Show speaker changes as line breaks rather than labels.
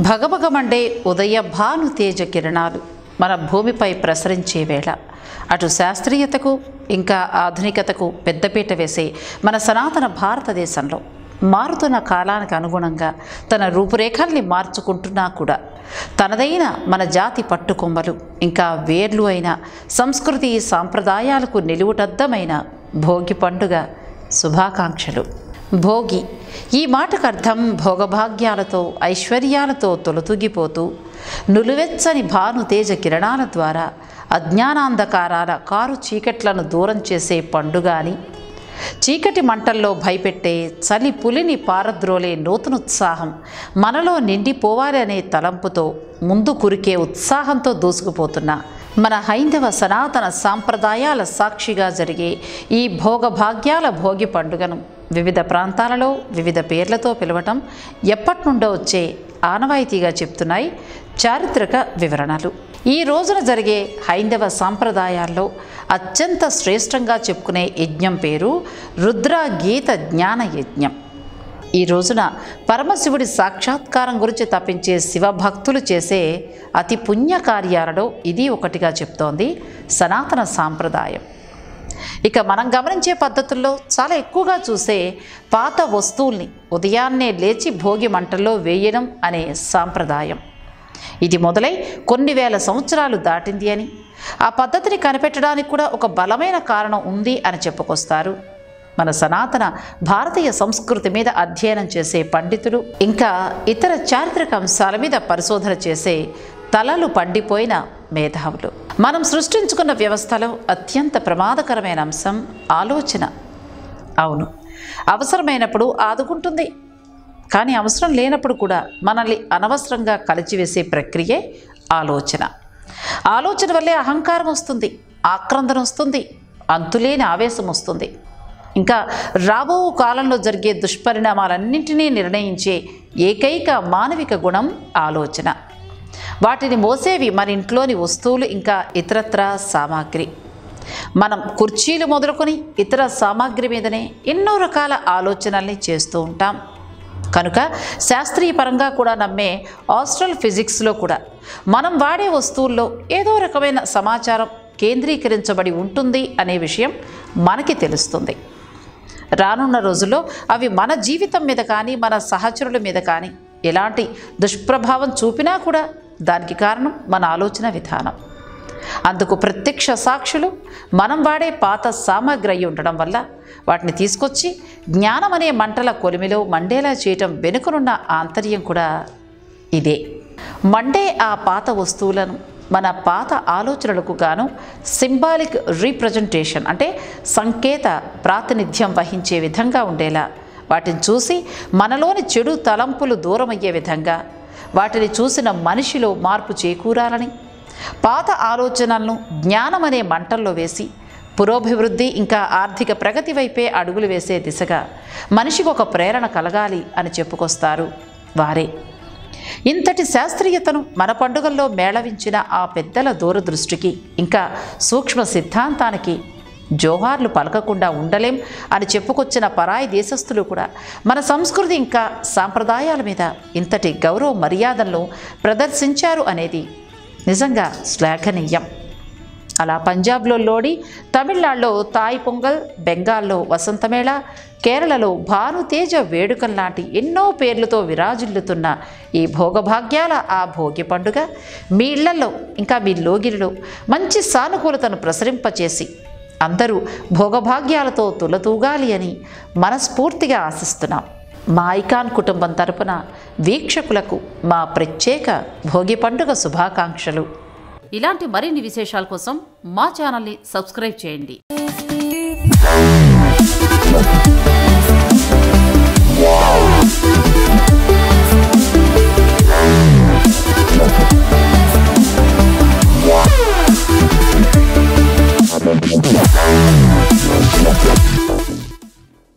భగభగమండే ఉదయ భాను తేజ కిరణాలు మన భూమిపై ప్రసరించే వేళ అటు శాస్త్రీయతకు ఇంకా ఆధునికతకు పెద్దపీట వేసే మన సనాతన భారతదేశంలో మారుతున్న కాలానికి అనుగుణంగా తన రూపురేఖల్ని మార్చుకుంటున్నా కూడా తనదైన మన జాతి పట్టుకొమ్మలు ఇంకా వేర్లు అయిన సంస్కృతి సాంప్రదాయాలకు నిలువుటద్దమైన భోగి పండుగ శుభాకాంక్షలు. భోగి ఈ మాటకు అర్థం భోగభాగ్యాలతో ఐశ్వర్యాలతో తొలతూగిపోతూ నులువెచ్చని భాను తేజ కిరణాల ద్వారా అజ్ఞానాంధకారాల కారు చీకట్లను దూరం చేసే పండుగ అని, చీకటి మంటల్లో భయపెట్టే చలి పులిని పారద్రోలే నూతనోత్సాహం మనలో నిండిపోవాలి అనే తలంపుతో ముందు కురికే ఉత్సాహంతో దూసుకుపోతున్న మన హైందవ సనాతన సాంప్రదాయాల సాక్షిగా జరిగే ఈ భోగభాగ్యాల భోగి పండుగను వివిధ ప్రాంతాలలో వివిధ పేర్లతో పిలవటం ఎప్పటి నుండో వచ్చే ఆనవాయితీగా చెప్తున్నాయి చారిత్రక వివరణలు. ఈ రోజున జరిగే హైందవ సాంప్రదాయాల్లో అత్యంత శ్రేష్టంగా చెప్పుకునే యజ్ఞం పేరు రుద్ర గీత జ్ఞాన యజ్ఞం. ఈ రోజున పరమశివుడి సాక్షాత్కారం గురించి తప్పించే శివభక్తులు చేసే అతి పుణ్యకార్యాలలో ఇది ఒకటిగా చెప్తోంది సనాతన సాంప్రదాయం. ఇక మనం గమనించే పద్ధతుల్లో చాలా ఎక్కువగా చూసే పాత వస్తువుల్ని ఉదయాన్నే లేచి భోగి మంటల్లో వేయడం అనే సాంప్రదాయం. ఇది మొదలై కొన్ని వేల సంవత్సరాలు దాటింది అని, ఆ పద్ధతిని కనిపెట్టడానికి కూడా ఒక బలమైన కారణం ఉంది అని చెప్పుకొస్తారు మన సనాతన భారతీయ సంస్కృతి మీద అధ్యయనం చేసే పండితులు, ఇంకా ఇతర చారిత్రక అంశాల మీద పరిశోధన చేసే తలలు పండిపోయిన మేధావులు. మనం సృష్టించుకున్న వ్యవస్థలో అత్యంత ప్రమాదకరమైన అంశం ఆలోచన. అవును, అవసరమైనప్పుడు ఆదుకుంటుంది, కానీ అవసరం లేనప్పుడు కూడా మనల్ని అనవసరంగా కలిచివేసే ప్రక్రియే ఆలోచన. ఆలోచన వల్లే అహంకారం వస్తుంది, ఆక్రందన వస్తుంది, అంతులేని ఆవేశం వస్తుంది. ఇంకా రాబో కాలంలో జరిగే దుష్పరిణామాలన్నింటినీ నిర్ణయించే ఏకైక మానవిక గుణం ఆలోచన. వాటిని మోసేవి మన ఇంట్లోని వస్తువులు ఇంకా ఇతరత్ర సామాగ్రి. మనం కుర్చీలు మొదలుకొని ఇతర సామాగ్రి మీదనే ఎన్నో రకాల ఆలోచనల్ని చేస్తూ ఉంటాం. కనుక శాస్త్రీయ పరంగా కూడా నమ్మే ఆస్ట్రల్ ఫిజిక్స్లో కూడా మనం వాడే వస్తువుల్లో ఏదో రకమైన సమాచారం కేంద్రీకరించబడి ఉంటుంది అనే విషయం మనకి తెలుస్తుంది. రానున్న రోజుల్లో అవి మన జీవితం మీద కానీ మన సహచరుల మీద కానీ ఎలాంటి దుష్ప్రభావం చూపినా కూడా దానికి కారణం మన ఆలోచన విధానం. అందుకు ప్రత్యక్ష సాక్షులు మనం వాడే పాత సామాగ్రి అయి ఉండడం వల్ల వాటిని తీసుకొచ్చి జ్ఞానం అనే మంటల కొలిమిలో మండేలా చేయటం వెనుకనున్న ఆంతర్యం కూడా ఇదే. మండే ఆ పాత వస్తువులను మన పాత ఆలోచనలకు గాను సింబాలిక్ రీప్రజెంటేషన్ అంటే సంకేత ప్రాతినిధ్యం వహించే విధంగా ఉండేలా, వాటిని చూసి మనలోని చెడు తలంపులు దూరమయ్యే విధంగా, వాటిని చూసిన మనిషిలో మార్పు చేకూరాలని, పాత ఆలోచనలను జ్ఞానం అనే మంటల్లో వేసి పురోభివృద్ధి ఇంకా ఆర్థిక ప్రగతి వైపే అడుగులు వేసే దిశగా మనిషికి ఒక ప్రేరణ కలగాలి అని చెప్పుకొస్తారు వారే. ఇంతటి శాస్త్రీయతను మన పండుగల్లో మేళవించిన ఆ పెద్దల దూరదృష్టికి ఇంకా సూక్ష్మ సిద్ధాంతానికి జోహార్లు పలకకుండా ఉండలేం అని చెప్పుకొచ్చిన పరాయి దేశస్థులు కూడా మన సంస్కృతి ఇంకా సాంప్రదాయాల మీద ఇంతటి గౌరవ మర్యాదలను ప్రదర్శించారు అనేది నిజంగా శ్లాఘనీయం. అలా పంజాబ్లో లోడి, తమిళనాడులో తాయ్ పొంగల్, బెంగాల్లో వసంతమేళ, కేరళలో భానుతేజ వేడుకల్లాంటి ఎన్నో పేర్లతో విరాజిల్లుతున్న ఈ భోగభాగ్యాల ఆ భోగి పండుగ మీ ఇళ్లలో ఇంకా మీ లోగిరిలో మంచి సానుకూలతను ప్రసరింపచేసి అందరూ భోగభాగ్యాలతో తులతూగాలి అని మనస్ఫూర్తిగా ఆశిస్తున్నాం. మా ఐకాన్ కుటుంబం తరపున వీక్షకులకు మా ప్రత్యేక భోగి పండుగ శుభాకాంక్షలు. ఇలాంటి మరిన్ని విశేషాల కోసం మా ఛానల్ని సబ్స్క్రైబ్ చేయండి.